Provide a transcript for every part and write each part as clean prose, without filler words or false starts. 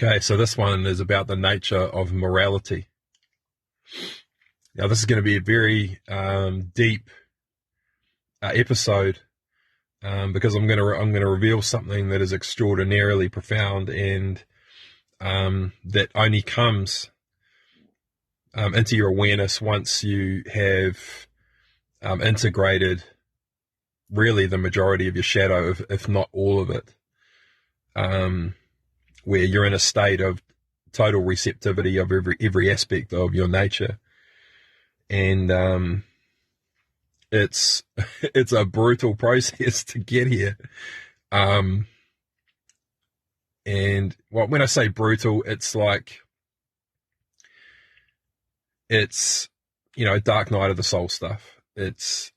Okay, so this one is about the nature of morality. Now, this is going to be a very deep episode because I'm going to reveal something that is extraordinarily profound and that only comes into your awareness once you have integrated really the majority of your shadow, if not all of it, where you're in a state of total receptivity of every aspect of your nature. And it's a brutal process to get here. And when I say brutal, it's like it's dark night of the soul stuff. It's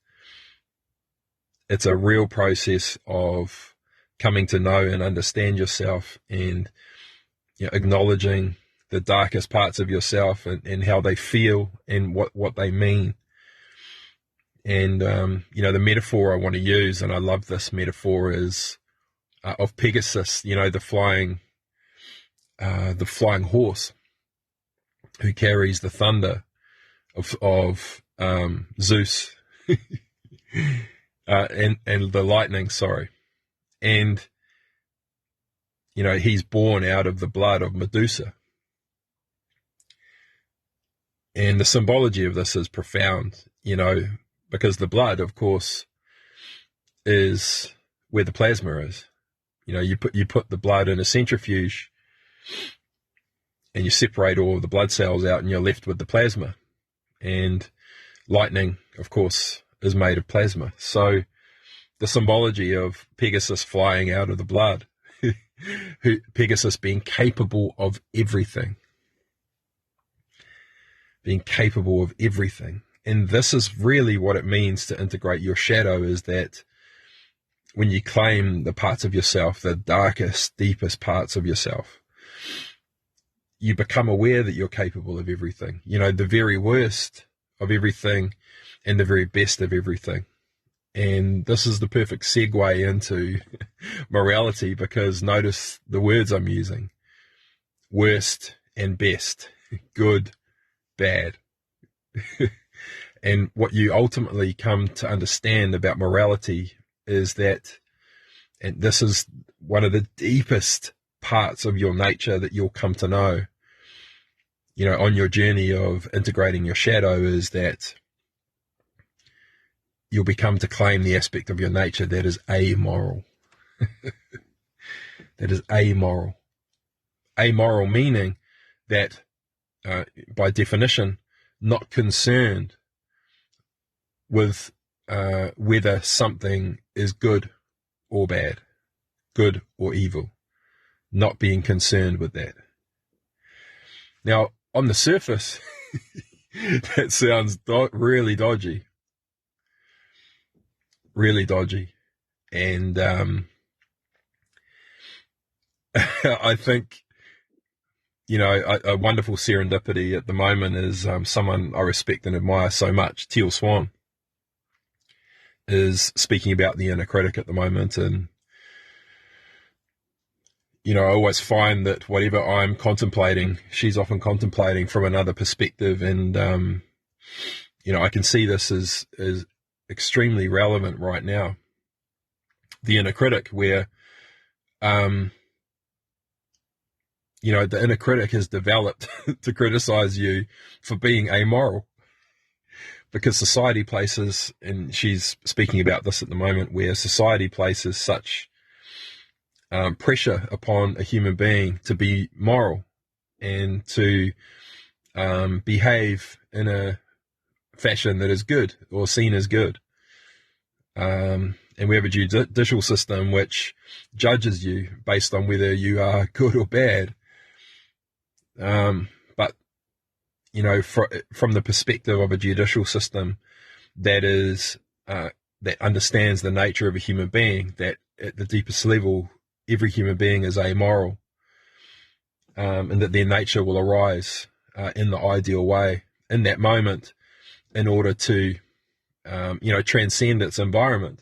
a real process of coming to know and understand yourself, and acknowledging the darkest parts of yourself and how they feel and what they mean. And the metaphor I want to use, and I love this metaphor, is of Pegasus, the flying horse who carries the thunder of Zeus and the lightning, and he's born out of the blood of Medusa. And the symbology of this is profound, because the blood, of course, is where the plasma is. You put the blood in a centrifuge and you separate all of the blood cells out and you're left with the plasma. And lightning, of course, is made of plasma. So the symbology of Pegasus flying out of the blood, Pegasus being capable of everything. Being capable of everything. And this is really what it means to integrate your shadow, is that when you claim the parts of yourself, the darkest, deepest parts of yourself, you become aware that you're capable of everything. The very worst of everything and the very best of everything. And this is the perfect segue into morality, because notice the words I'm using: worst and best, good, bad. And what you ultimately come to understand about morality is that, and this is one of the deepest parts of your nature that you'll come to know, on your journey of integrating your shadow, is that you'll become to claim the aspect of your nature that is amoral. That is amoral. Amoral meaning that, by definition, not concerned with whether something is good or bad, good or evil, not being concerned with that. Now, on the surface, that sounds really dodgy. Really dodgy. And I think, a wonderful serendipity at the moment is someone I respect and admire so much, Teal Swan, is speaking about the inner critic at the moment. And, I always find that whatever I'm contemplating, she's often contemplating from another perspective. And, I can see this as extremely relevant right now. The inner critic, where, the inner critic has developed to criticize you for being amoral, because society places, and she's speaking about this at the moment, where society places such pressure upon a human being to be moral and to behave in a fashion that is good or seen as good. And we have a judicial system which judges you based on whether you are good or bad. But from the perspective of a judicial system that is that understands the nature of a human being, that at the deepest level, every human being is amoral, and that their nature will arise in the ideal way in that moment, in order to transcend its environment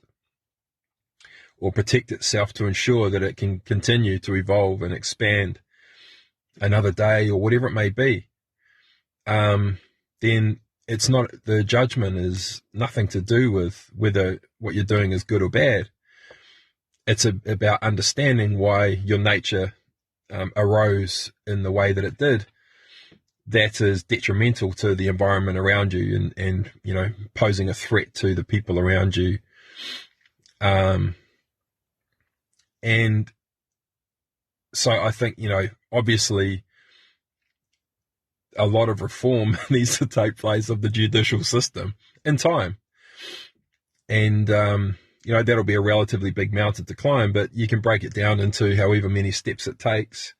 or protect itself to ensure that it can continue to evolve and expand another day, or whatever it may be, then it's not, the judgment is nothing to do with whether what you're doing is good or bad. It's about understanding why your nature arose in the way that it did. That is detrimental to the environment around you, and posing a threat to the people around you. And so I think, obviously a lot of reform needs to take place of the judicial system in time. And, that'll be a relatively big mountain to climb, but you can break it down into however many steps it takes.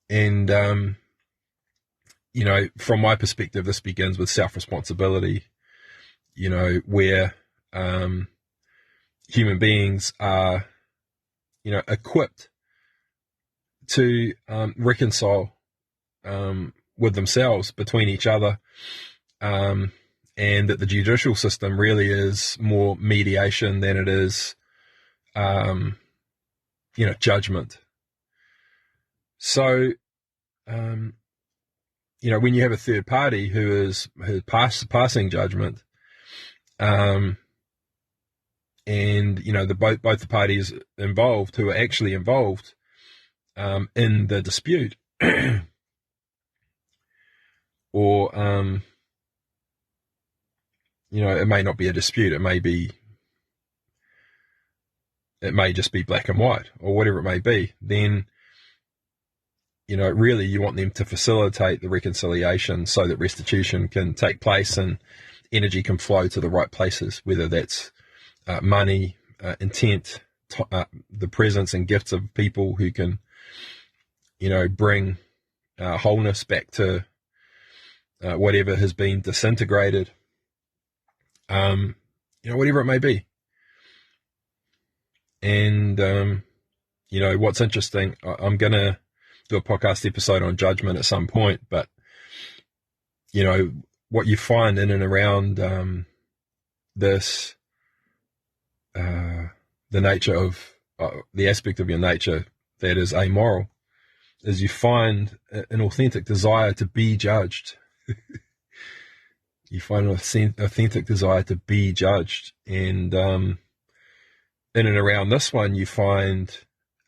And, from my perspective, this begins with self-responsibility, where human beings are, equipped to reconcile with themselves, between each other, and that the judicial system really is more mediation than it is, judgment. So, when you have a third party who is passing judgment, and both the parties involved who are actually involved in the dispute, or it may not be a dispute, it may just be black and white, or whatever it may be, then really you want them to facilitate the reconciliation so that restitution can take place and energy can flow to the right places, whether that's money, intent, the presence and gifts of people who can, bring wholeness back to whatever has been disintegrated, whatever it may be. And, what's interesting, I'm going to do a podcast episode on judgment at some point, but, what you find in and around this, the nature of, the aspect of your nature that is amoral, is you find an authentic desire to be judged. You find an authentic desire to be judged. And in and around this one, you find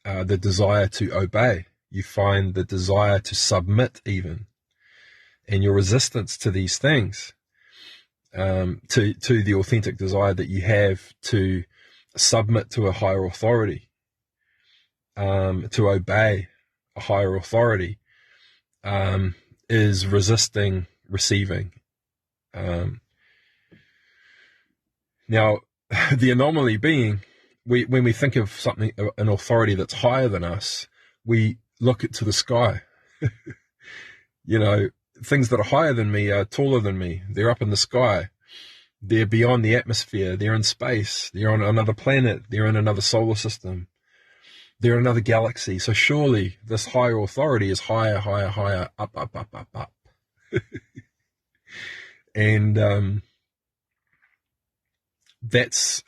the desire to obey. You find the desire to submit even. And your resistance to these things, to the authentic desire that you have to submit to a higher authority, to obey a higher authority, is resisting receiving. Now, the anomaly being, when we think of something, an authority that's higher than us, we look to the sky. Things that are higher than me are taller than me. They're up in the sky. They're beyond the atmosphere. They're in space. They're on another planet. They're in another solar system. They're in another galaxy. So surely this higher authority is higher, higher, higher, up, up, up, up, up. And that's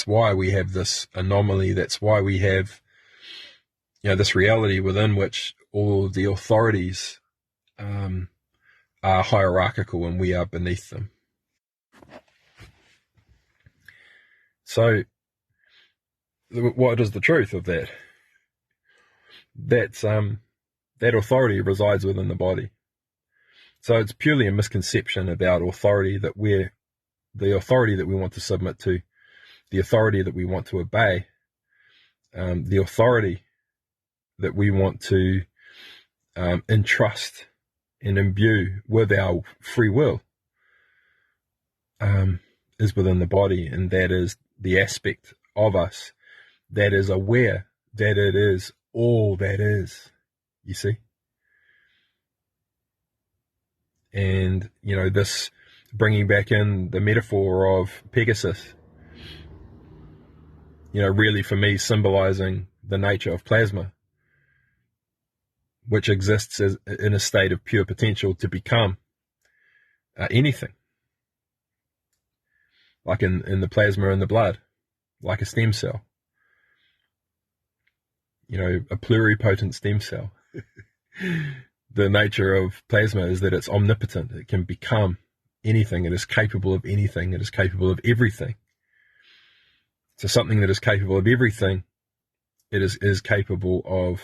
why we have this anomaly. That's why we have, this reality within which all of the authorities are hierarchical and we are beneath them. So, what is the truth of that? That authority resides within the body. So it's purely a misconception about authority, that the authority that we want to submit to, the authority that we want to obey, the authority that we want to entrust and imbue with our free will, is within the body, and that is the aspect of us that is aware that it is all that is, you see. And, this bringing back in the metaphor of Pegasus, really for me symbolizing the nature of plasma, which exists in a state of pure potential to become anything, like in the plasma in the blood, like a stem cell, a pluripotent stem cell. The nature of plasma is that it's omnipotent. It can become anything. It is capable of anything. It is capable of everything. So something that is capable of everything, it is capable of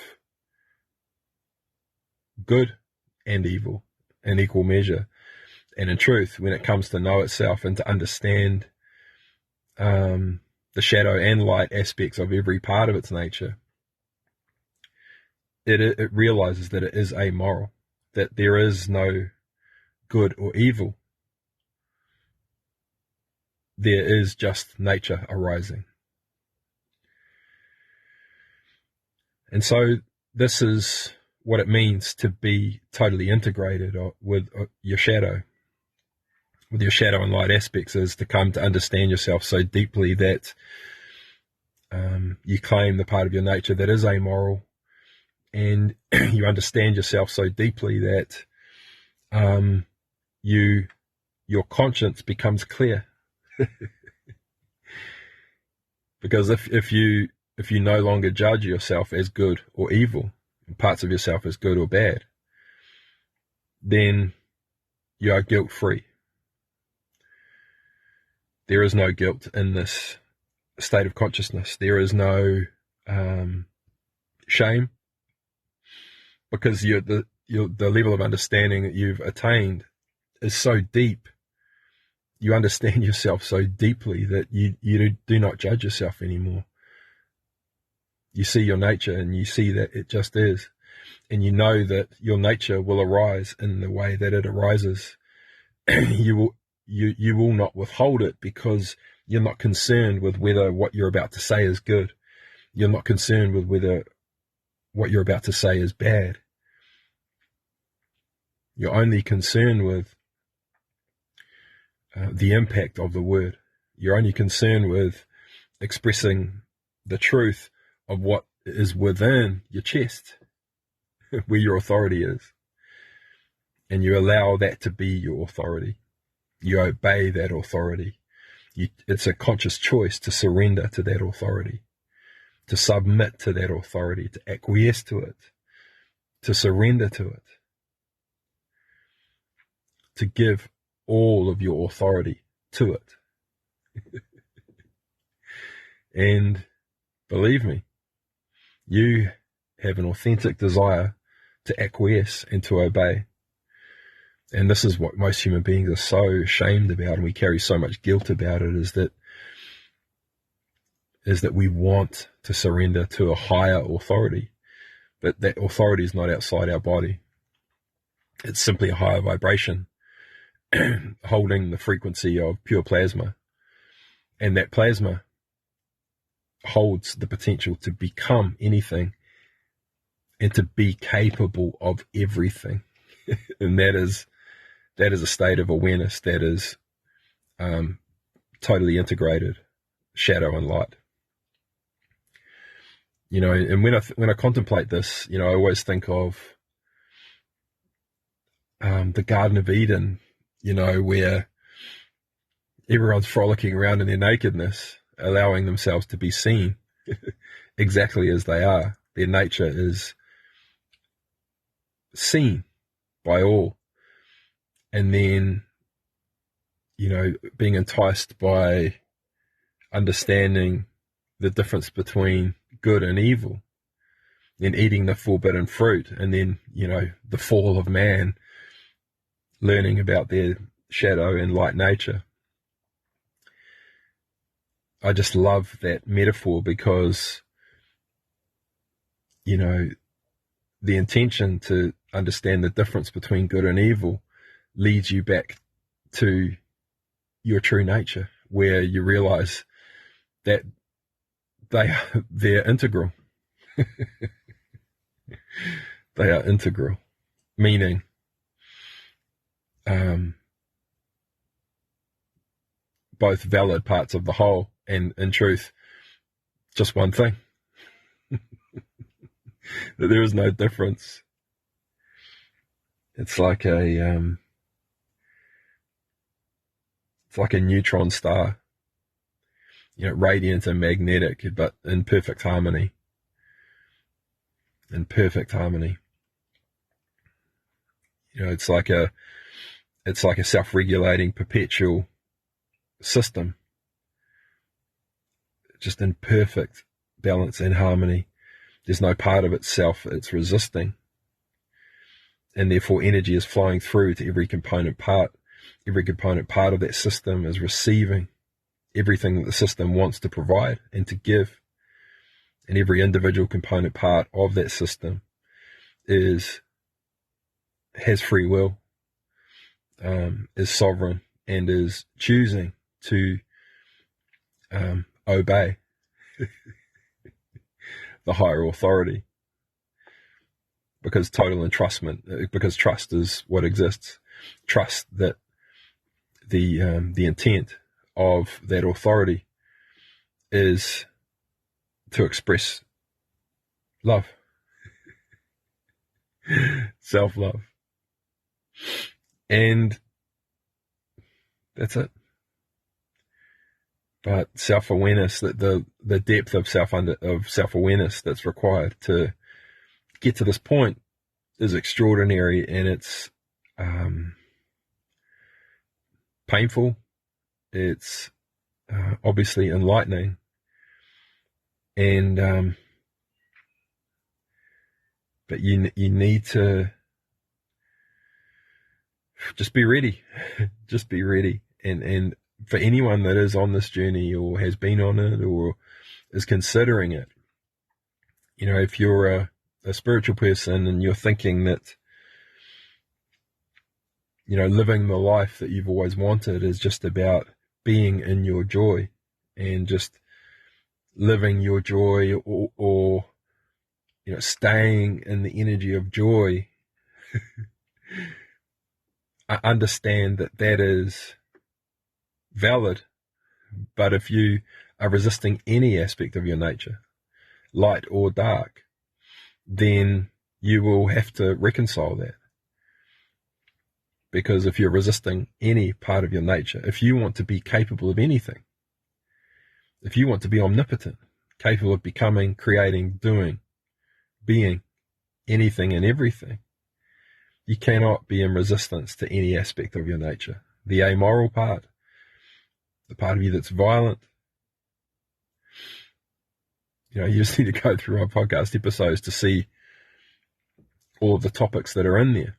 good and evil in equal measure. And in truth, when it comes to know itself and to understand the shadow and light aspects of every part of its nature, it realizes that it is amoral, that there is no good or evil. There is just nature arising. And so this is what it means to be totally integrated with your shadow. With your shadow and light aspects, is to come to understand yourself so deeply that you claim the part of your nature that is amoral, and you understand yourself so deeply that your conscience becomes clear. Because if you no longer judge yourself as good or evil, parts of yourself as good or bad, then you are guilt-free. There is no guilt in this state of consciousness. There is no shame, because the level of understanding that you've attained is so deep. You understand yourself so deeply that you do not judge yourself anymore. You see your nature and you see that it just is. And you know that your nature will arise in the way that it arises. You will not withhold it, because you're not concerned with whether what you're about to say is good. You're not concerned with whether what you're about to say is bad. You're only concerned with the impact of the word. You're only concerned with expressing the truth of what is within your chest, where your authority is. And you allow that to be your authority. You obey that authority. It's a conscious choice to surrender to that authority, to submit to that authority, to acquiesce to it, to surrender to it, to give all of your authority to it. And believe me, you have an authentic desire to acquiesce and to obey. And this is what most human beings are so ashamed about, and we carry so much guilt about it, is that we want to surrender to a higher authority. But that authority is not outside our body. It's simply a higher vibration holding the frequency of pure plasma. And that plasma holds the potential to become anything and to be capable of everything. And that is a state of awareness that is totally integrated, shadow and light. And when I contemplate this, I always think of the Garden of Eden, where everyone's frolicking around in their nakedness, allowing themselves to be seen exactly as they are. Their nature is seen by all. And then, being enticed by understanding the difference between good and evil, then eating the forbidden fruit, and then, the fall of man, learning about their shadow and light nature. I just love that metaphor, because, the intention to understand the difference between good and evil leads you back to your true nature, where you realize that they're integral. They are integral, meaning both valid parts of the whole, and in truth, just one thing. That there is no difference. It's like a neutron star, radiant and magnetic, but in perfect harmony. In perfect harmony. It's like a self-regulating perpetual system, just in perfect balance and harmony. There's no part of itself it's resisting, and therefore energy is flowing through to every component part. Every component part of that system is receiving everything that the system wants to provide and to give, and every individual component part of that system has free will, is sovereign, and is choosing to obey the higher authority, because because trust is what exists. Trust that the intent of that authority is to express love, self-love, and that's it. But self-awareness, that the depth of self-awareness that's required to get to this point is extraordinary, and it's painful. It's obviously enlightening, and but you need to just be ready. Just be ready, and for anyone that is on this journey or has been on it or is considering it, if you're a spiritual person and you're thinking that, living the life that you've always wanted is just about being in your joy and just living your joy, or staying in the energy of joy, I understand that is valid. But if you are resisting any aspect of your nature, light or dark, then you will have to reconcile that. Because if you're resisting any part of your nature, if you want to be capable of anything, if you want to be omnipotent, capable of becoming, creating, doing, being anything and everything, you cannot be in resistance to any aspect of your nature. The amoral part, the part of you that's violent, you just need to go through our podcast episodes to see all of the topics that are in there.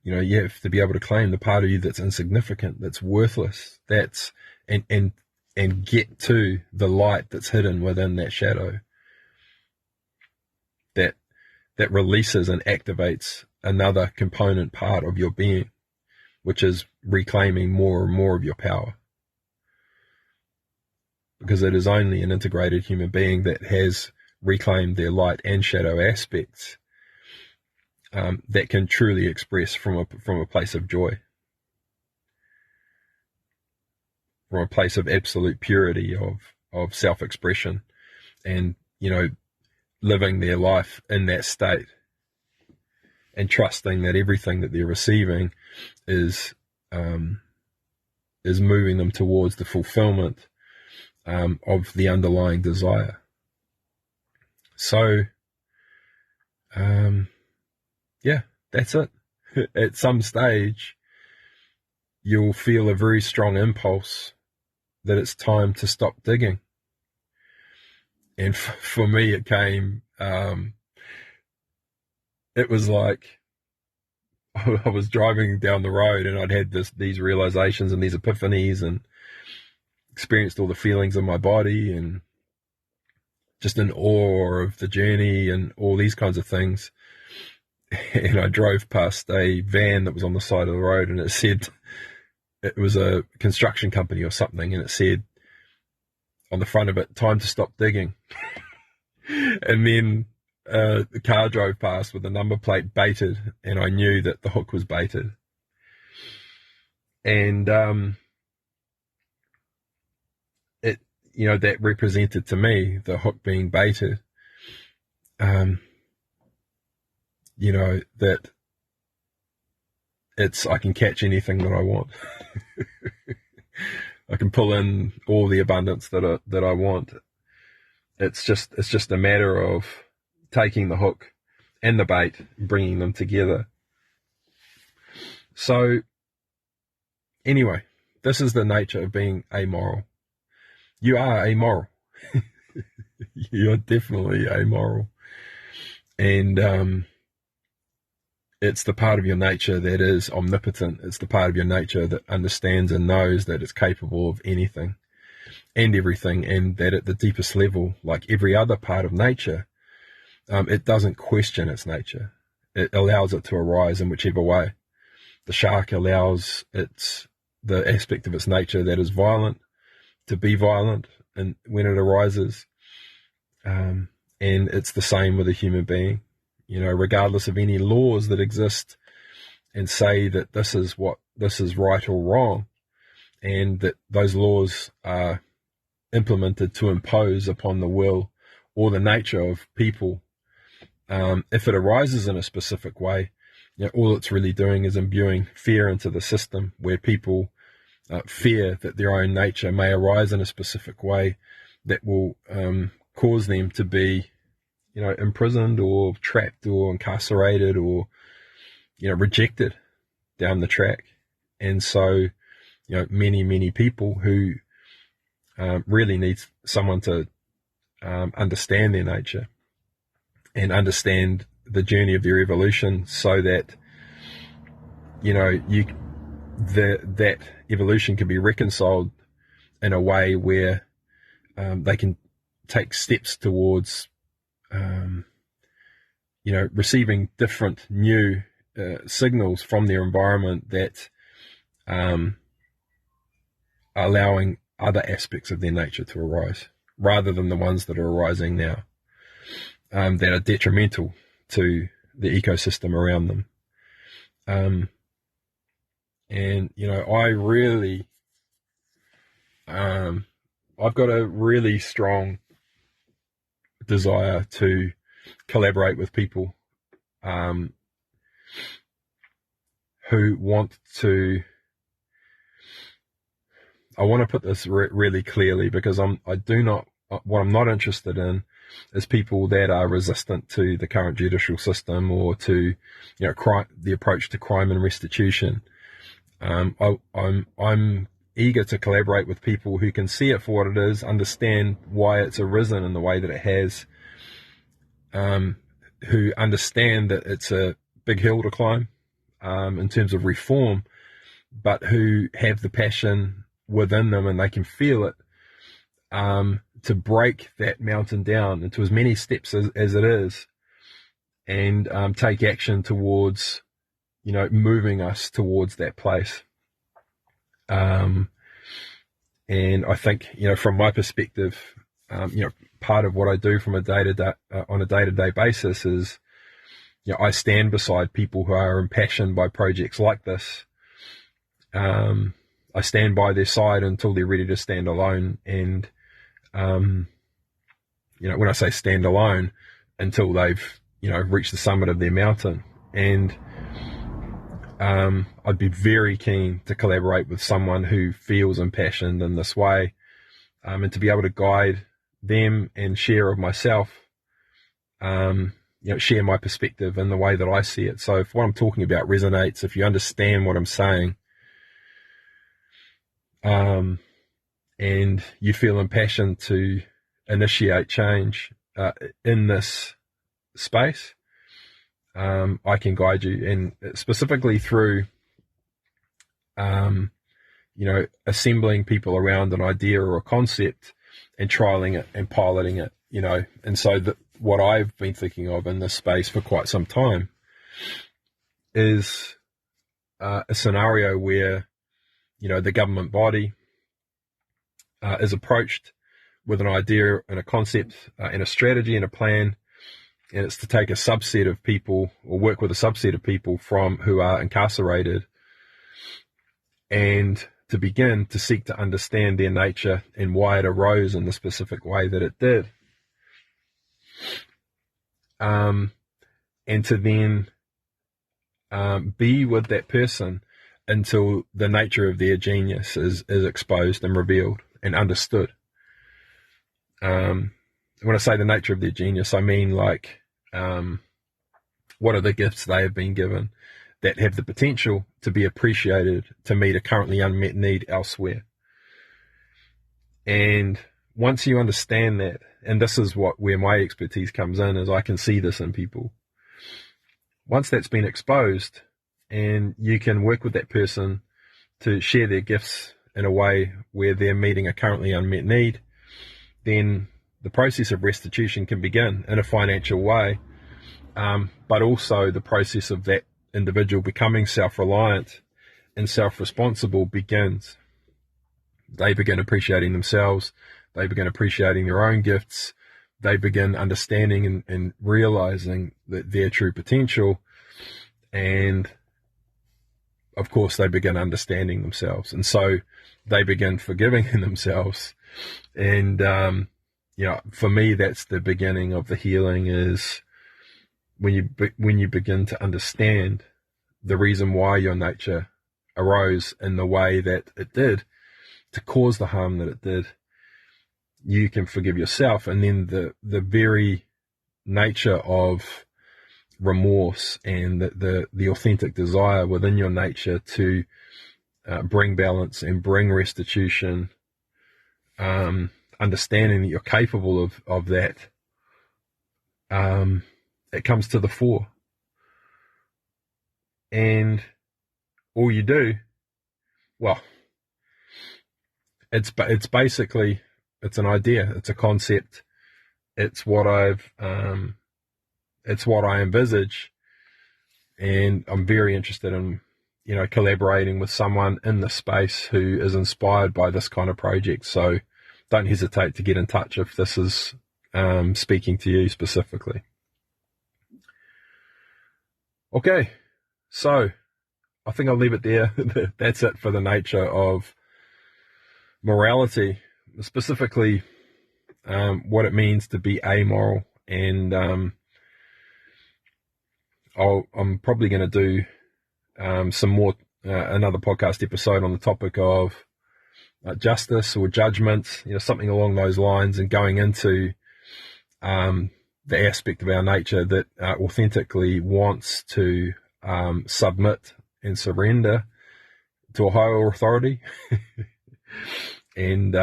You have to be able to claim the part of you that's insignificant, that's worthless, and get to the light that's hidden within that shadow, that releases and activates another component part of your being, which is reclaiming more and more of your power. Because it is only an integrated human being that has reclaimed their light and shadow aspects that can truly express from a place of joy, from a place of absolute purity of self-expression, and living their life in that state, and trusting that everything that they're receiving is moving them towards the fulfillment of the underlying desire. So, yeah, that's it. At some stage, you'll feel a very strong impulse that it's time to stop digging. And for me, it came, it was like I was driving down the road and I'd had these realizations and these epiphanies and experienced all the feelings in my body and just in awe of the journey and all these kinds of things. And I drove past a van that was on the side of the road, and it was a construction company or something, and it said on the front of it, "Time to stop digging." And then the car drove past with the number plate baited, and I knew that the hook was baited. And that represented to me the hook being baited. That I can catch anything that I want. I can pull in all the abundance that I want. It's just a matter of taking the hook and the bait, bringing them together. So anyway, this is the nature of being amoral. You are amoral. You're definitely amoral. And it's the part of your nature that is omnipotent. It's the part of your nature that understands and knows that it's capable of anything and everything, and that at the deepest level, like every other part of nature, it doesn't question its nature. It allows it to arise in whichever way. The shark allows the aspect of its nature that is violent to be violent, and when it arises, and it's the same with a human being. Regardless of any laws that exist and say that this is right or wrong, and that those laws are implemented to impose upon the will or the nature of people, if it arises in a specific way, all it's really doing is imbuing fear into the system, where people fear that their own nature may arise in a specific way that will cause them to be, imprisoned or trapped or incarcerated or, rejected down the track. And so, many people who really need someone to understand their nature and understand the journey of their evolution, so that, that evolution can be reconciled in a way where they can take steps towards receiving different new signals from their environment that are allowing other aspects of their nature to arise, rather than the ones that are arising now, that are detrimental to the ecosystem around them. I really, I've got a really strong desire to collaborate with people who want to. I want to put this really clearly, because what I'm not interested in is people that are resistant to the current judicial system, or to, the approach to crime and restitution. I'm eager to collaborate with people who can see it for what it is, understand why it's arisen in the way that it has, who understand that it's a big hill to climb in terms of reform, but who have the passion within them, and they can feel it, to break that mountain down into as many steps as it is, and take action towards, moving us towards that place. And I think, from my perspective, part of what I do from on a day-to-day basis is, I stand beside people who are impassioned by projects like this. I stand by their side until they're ready to stand alone. And, when I say stand alone, until they've, reached the summit of their mountain. And I'd be very keen to collaborate with someone who feels impassioned in this way, and to be able to guide them and share of myself, share my perspective in the way that I see it. So if what I'm talking about resonates, if you understand what I'm saying, and you feel impassioned to initiate change in this space, I can guide you, and specifically through, assembling people around an idea or a concept and trialing it and piloting it, and so what I've been thinking of in this space for quite some time is a scenario where, the government body is approached with an idea and a concept and a strategy and a plan, and it's to take a subset of people, or work with a subset of people who are incarcerated, and to begin to seek to understand their nature and why it arose in the specific way that it did. And to then be with that person until the nature of their genius is exposed and revealed and understood. When I say the nature of their genius, I mean like What are the gifts they have been given that have the potential to be appreciated to meet a currently unmet need elsewhere? And once you understand that, and this is where my expertise comes in, is I can see this in people. Once that's been exposed, and you can work with that person to share their gifts in a way where they're meeting a currently unmet need, then the process of restitution can begin in a financial way, but also the process of that individual becoming self-reliant and self-responsible begins. They begin appreciating themselves, they begin appreciating their own gifts, they begin understanding and realizing that their true potential, and of course they begin understanding themselves, and so they begin forgiving themselves. And for me, that's the beginning of the healing, is when you begin to understand the reason why your nature arose in the way that it did, to cause the harm that it did. You can forgive yourself, and then the very nature of remorse and the authentic desire within your nature to bring balance and bring restitution, understanding that you're capable of that, it comes to the fore. And all you do, well, it's basically, it's an idea, it's a concept, it's what I envisage, and I'm very interested in collaborating with someone in the space who is inspired by this kind of project. So don't hesitate to get in touch if this is speaking to you specifically. Okay, so I think I'll leave it there. That's it for the nature of morality, specifically what it means to be amoral. And I'm probably going to do some more, another podcast episode on the topic of justice or judgment, something along those lines, and going into the aspect of our nature that authentically wants to submit and surrender to a higher authority. And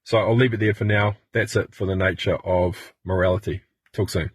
so I'll leave it there for now. That's it for the nature of morality. Talk soon.